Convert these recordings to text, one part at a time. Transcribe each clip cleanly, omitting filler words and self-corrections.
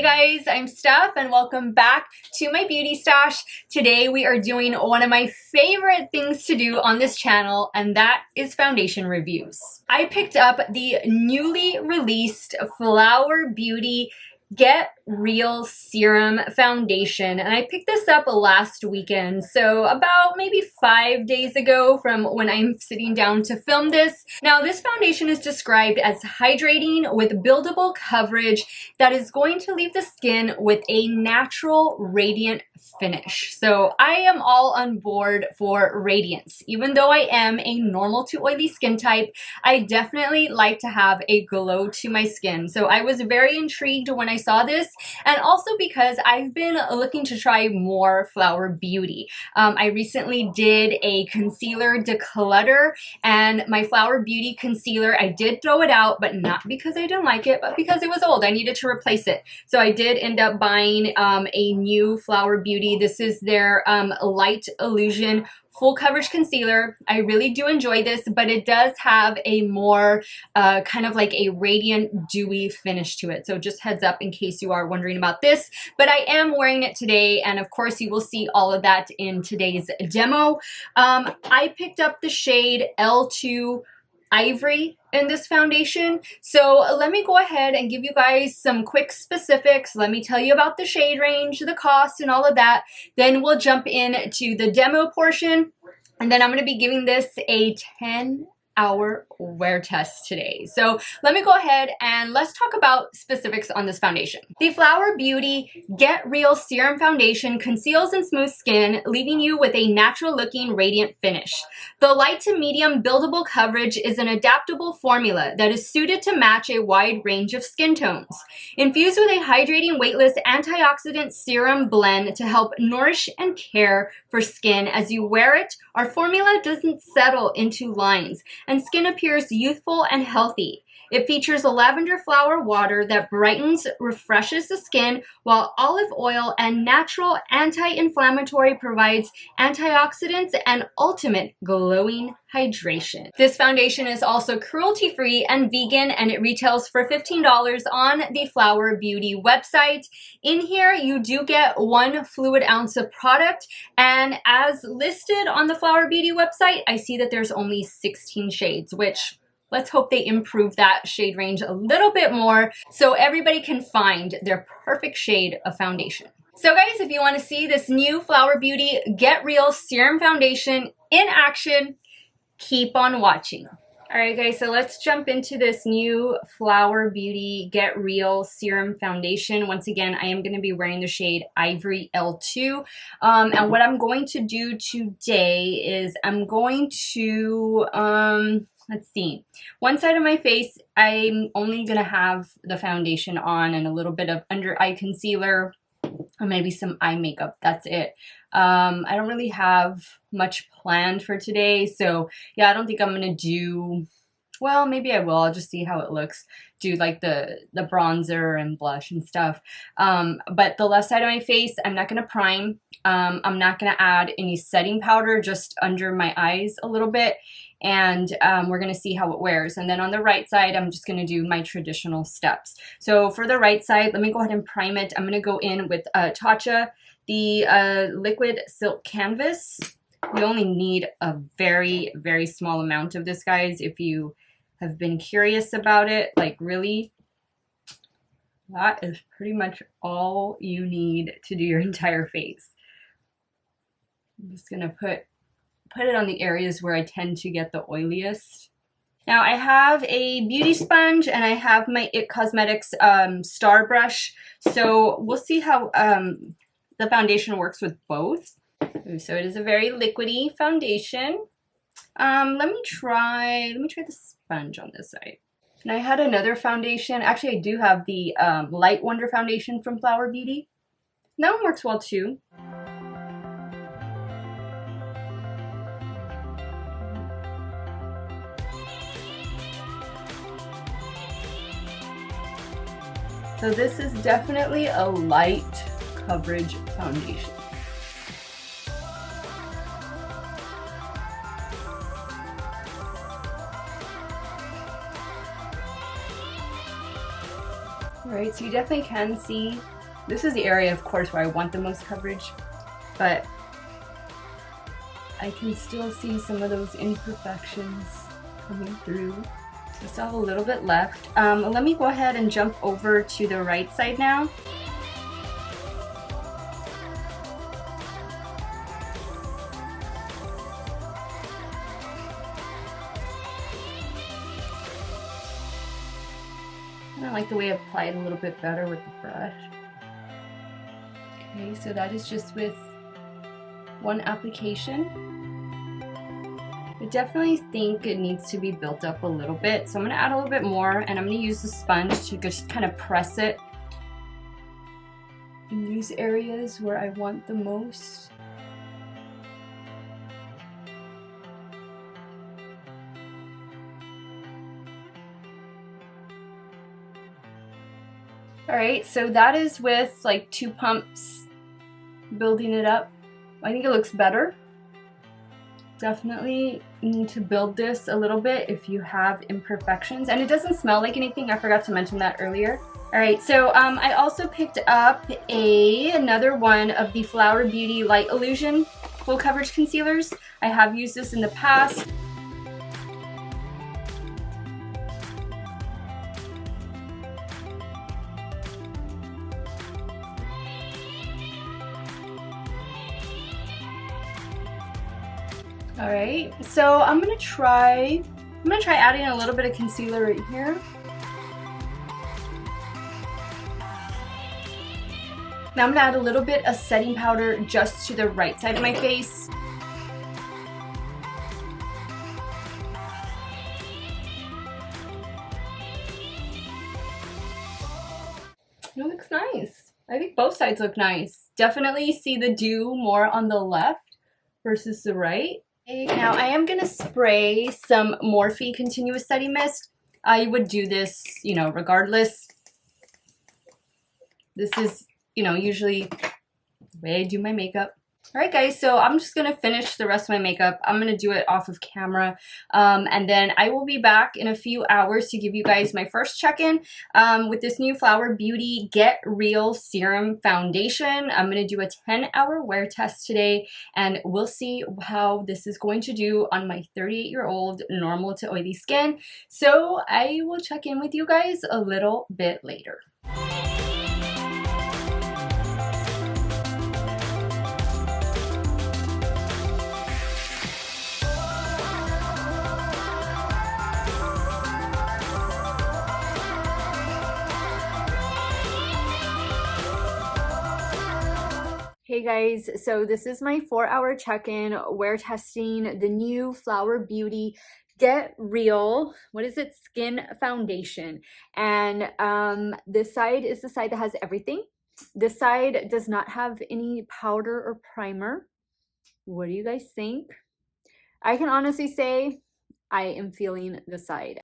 Hey guys, I'm Steff and welcome back to my beauty stash. Today we are doing one of my favorite things to do on this channel, and that is foundation reviews. I picked up the newly released Flower Beauty Get Real Serum Foundation, and I picked this up last weekend, so about maybe 5 days ago from when I'm sitting down to film this. Now, this foundation is described as hydrating with buildable coverage that is going to leave the skin with a natural, radiant finish. So I am all on board for radiance. Even though I am a normal to oily skin type, I definitely like to have a glow to my skin. So I was very intrigued when I saw this, and also because I've been looking to try more Flower Beauty. I recently did a concealer declutter, and my Flower Beauty concealer, I did throw it out, but not because I didn't like it, but because it was old. I needed to replace it. So I did end up buying a new Flower Beauty. This is their Light Illusion full coverage concealer. I really do enjoy this, but it does have a more kind of like a radiant, dewy finish to it. So just heads up in case you are wondering about this, but I am wearing it today, and of course you will see all of that in today's demo. I picked up the shade L2 Ivory in this foundation. So let me go ahead and give you guys some quick specifics. Let me tell you about the shade range, the cost, and all of that. Then we'll jump into the demo portion. And then I'm going to be giving this a 10-hour wear test today. So let me go ahead and let's talk about specifics on this foundation. The Flower Beauty Get Real Serum Foundation conceals and smooths skin, leaving you with a natural looking radiant finish. The light to medium buildable coverage is an adaptable formula that is suited to match a wide range of skin tones. Infused with a hydrating weightless antioxidant serum blend to help nourish and care for skin as you wear it, our formula doesn't settle into lines, and skin appears youthful and healthy. It features a lavender flower water that brightens, refreshes the skin, while olive oil and natural anti-inflammatory provides antioxidants and ultimate glowing hydration. This foundation is also cruelty-free and vegan, and it retails for $15 on the Flower Beauty website. In here, you do get 1 fluid ounce of product, and as listed on the Flower Beauty website, I see that there's only 16 shades, which let's hope they improve that shade range a little bit more so everybody can find their perfect shade of foundation. So guys, if you want to see this new Flower Beauty Get Real Serum Foundation in action, keep on watching. Alright guys, so let's jump into this new Flower Beauty Get Real Serum Foundation. Once again, I am going to be wearing the shade Ivory L2. And what I'm going to do today is I'm going to, let's see, one side of my face, I'm only going to have the foundation on and a little bit of under eye concealer, or maybe some eye makeup. That's it. I don't really have much planned for today, so yeah, I don't think I'm gonna do, well, maybe I will. I'll just see how it looks. Do like the bronzer and blush and stuff. But the left side of my face, I'm not gonna prime. I'm not gonna add any setting powder, just under my eyes a little bit. And we're going to see how it wears. And then on the right side, I'm just going to do my traditional steps. So for the right side, let me go ahead and prime it. I'm going to go in with Tatcha, the liquid silk canvas. You only need a very, very small amount of this, guys, if you have been curious about it. Like, really, that is pretty much all you need to do your entire face. I'm just going to put it on the areas where I tend to get the oiliest. Now I have a beauty sponge and I have my IT Cosmetics Star Brush. So we'll see how the foundation works with both. So it is a very liquidy foundation. Let me try the sponge on this side. And I had another foundation. Actually, I do have the Light Wonder foundation from Flower Beauty. And that one works well too. So this is definitely a light coverage foundation. Alright, so you definitely can see, this is the area, of course, where I want the most coverage, but I can still see some of those imperfections coming through. So I still have a little bit left. Let me go ahead and jump over to the right side now. I like the way I apply it a little bit better with the brush. Okay, so that is just with one application. I definitely think it needs to be built up a little bit, so I'm going to add a little bit more, and I'm going to use the sponge to just kind of press it in these areas where I want the most. Alright, so that is with like 2 pumps building it up. I think it looks better. Definitely need to build this a little bit if you have imperfections. And it doesn't smell like anything. I forgot to mention that earlier. Alright, so I also picked up another one of the Flower Beauty Light Illusion Full Coverage Concealers. I have used this in the past. Alright, so I'm gonna try adding a little bit of concealer right here. Now I'm gonna add a little bit of setting powder just to the right side of my face. It looks nice. I think both sides look nice. Definitely see the dew more on the left versus the right. Now I am gonna spray some Morphe Continuous Setting Mist. I would do this, you know, regardless. This is, you know, usually the way I do my makeup. Alright guys, so I'm just going to finish the rest of my makeup. I'm going to do it off of camera, and then I will be back in a few hours to give you guys my first check-in with this new Flower Beauty Get Real Serum Foundation. I'm going to do a 10-hour wear test today, and we'll see how this is going to do on my 38-year-old normal to oily skin. So I will check in with you guys a little bit later. Hey guys, so this is my 4-hour check-in. Wear testing the new Flower Beauty Get Real, what is it, Skin Foundation. And this side is the side that has everything. This side does not have any powder or primer. What do you guys think? I can honestly say I am feeling the side.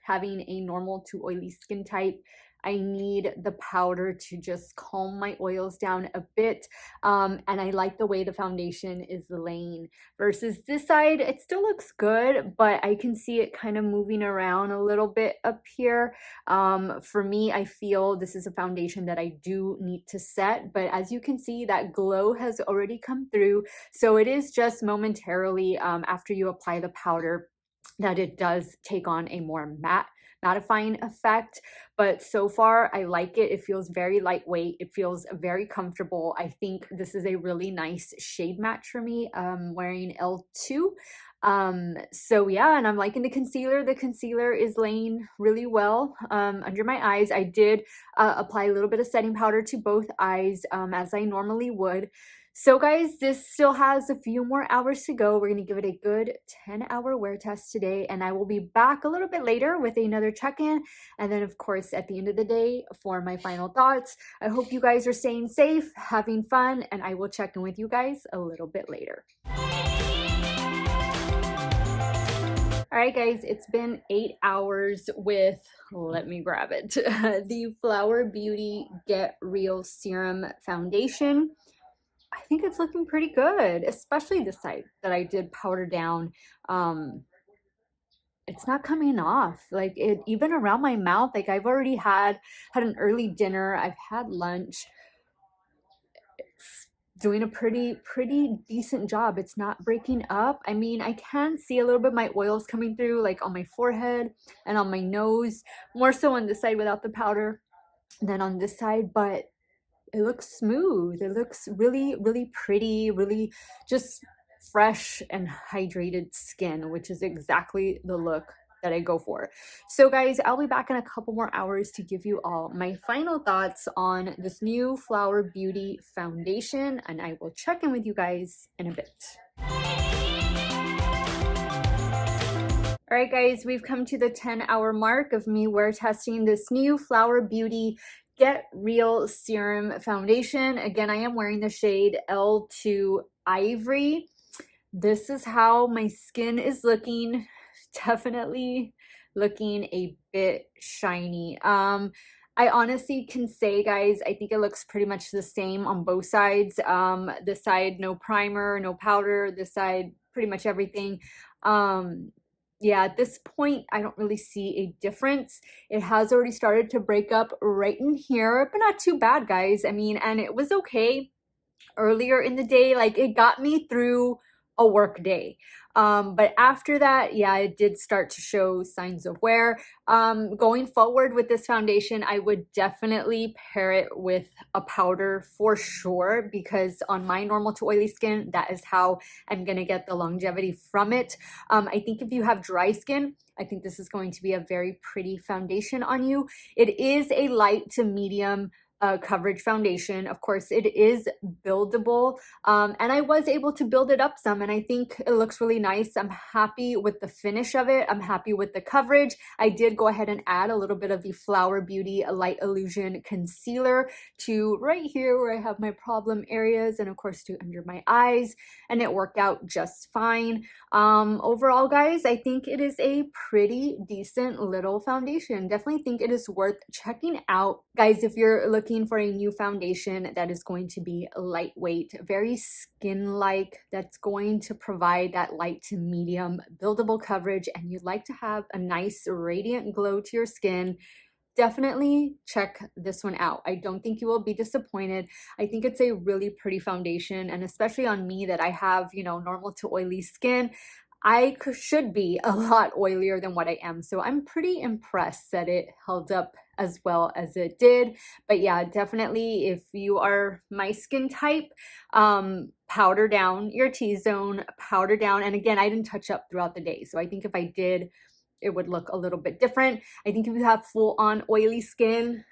Having a normal to oily skin type, I need the powder to just calm my oils down a bit, and I like the way the foundation is laying. Versus this side, it still looks good, but I can see it kind of moving around a little bit up here. For me, I feel this is a foundation that I do need to set, but as you can see, that glow has already come through, so it is just momentarily after you apply the powder that it does take on a more mattifying effect. But so far I like it. It feels very lightweight. It feels very comfortable. I think this is a really nice shade match for me. Wearing L2. So yeah, and I'm liking the concealer. The concealer is laying really well under my eyes. I did apply a little bit of setting powder to both eyes as I normally would. So guys, this still has a few more hours to go. We're going to give it a good 10-hour wear test today, and I will be back a little bit later with another check-in, and then of course at the end of the day for my final thoughts. I hope you guys are staying safe, having fun, and I will check in with you guys a little bit later. Alright guys, it's been 8 hours with, let me grab it, the Flower Beauty Get Real Serum Foundation. I think it's looking pretty good, especially this side that I did powder down. it's not coming off. Like it, even around my mouth, like I've already had an early dinner, I've had lunch. It's doing a pretty decent job. It's not breaking up. I mean, I can see a little bit my oils coming through, like on my forehead and on my nose, more so on this side without the powder than on this side, but it looks smooth. It looks really pretty, really just fresh and hydrated skin, which is exactly the look that I go for. So guys, I'll be back in a couple more hours to give you all my final thoughts on this new Flower Beauty foundation, and I will check in with you guys in a bit. All right, guys, we've come to the 10-hour mark of me wear testing this new Flower Beauty Get Real Serum foundation. Again, I am wearing the shade L2 Ivory. This is how my skin is looking. Definitely looking a bit shiny. I honestly can say, guys, I think it looks pretty much the same on both sides. This side, no primer, no powder. This side, pretty much everything. Yeah, at this point, I don't really see a difference. It has already started to break up right in here, but not too bad, guys. I mean, and it was okay earlier in the day. Like, it got me through a work day. But after that, yeah, it did start to show signs of wear. Going forward with this foundation, I would definitely pair it with a powder for sure, because on my normal to oily skin, that is how I'm gonna get the longevity from it. I think if you have dry skin, I think this is going to be a very pretty foundation on you. It is a light to medium coverage foundation. Of course, it is buildable, and I was able to build it up some, and I think it looks really nice. I'm happy with the finish of it. I'm happy with the coverage. I did go ahead and add a little bit of the Flower Beauty Light Illusion Concealer to right here where I have my problem areas, and of course to under my eyes, and it worked out just fine. Overall, guys, I think it is a pretty decent little foundation. Definitely think it is worth checking out. Guys, if you're looking for a new foundation that is going to be lightweight, very skin-like, that's going to provide that light to medium buildable coverage, and you'd like to have a nice radiant glow to your skin, definitely check this one out. I don't think you will be disappointed. I think it's a really pretty foundation, and especially on me that I have, you know, normal to oily skin, I should be a lot oilier than what I am. So I'm pretty impressed that it held up as well as it did. But yeah, definitely if you are my skin type, powder down your T-zone, powder down. And again, I didn't touch up throughout the day. So I think if I did, it would look a little bit different. I think if you have full on oily skin,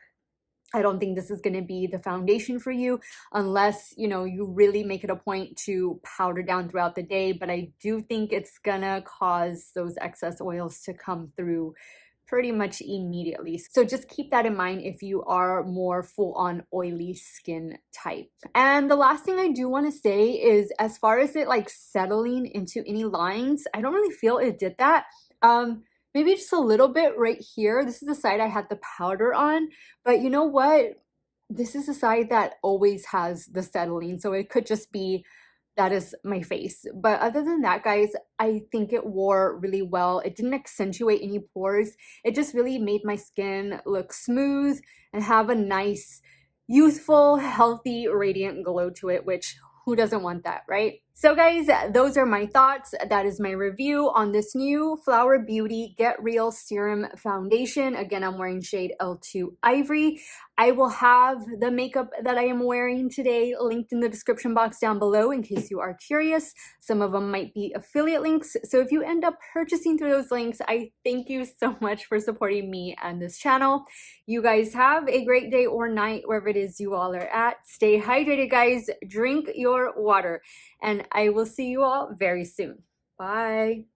I don't think this is going to be the foundation for you unless, you know, you really make it a point to powder down throughout the day. But I do think it's going to cause those excess oils to come through pretty much immediately. So just keep that in mind if you are more full on oily skin type. And the last thing I do want to say is, as far as it like settling into any lines, I don't really feel it did that. Maybe just a little bit right here. This is the side I had the powder on, but you know what? This is the side that always has the settling. So it could just be that is my face. But other than that, guys, I think it wore really well. It didn't accentuate any pores. It just really made my skin look smooth and have a nice, youthful, healthy, radiant glow to it, which who doesn't want that, right? So guys, those are my thoughts. That is my review on this new Flower Beauty Get Real Serum Foundation. Again, I'm wearing shade L2 Ivory. I will have the makeup that I am wearing today linked in the description box down below in case you are curious. Some of them might be affiliate links. So if you end up purchasing through those links, I thank you so much for supporting me and this channel. You guys have a great day or night wherever it is you all are at. Stay hydrated, guys. Drink your water. And I will see you all very soon. Bye.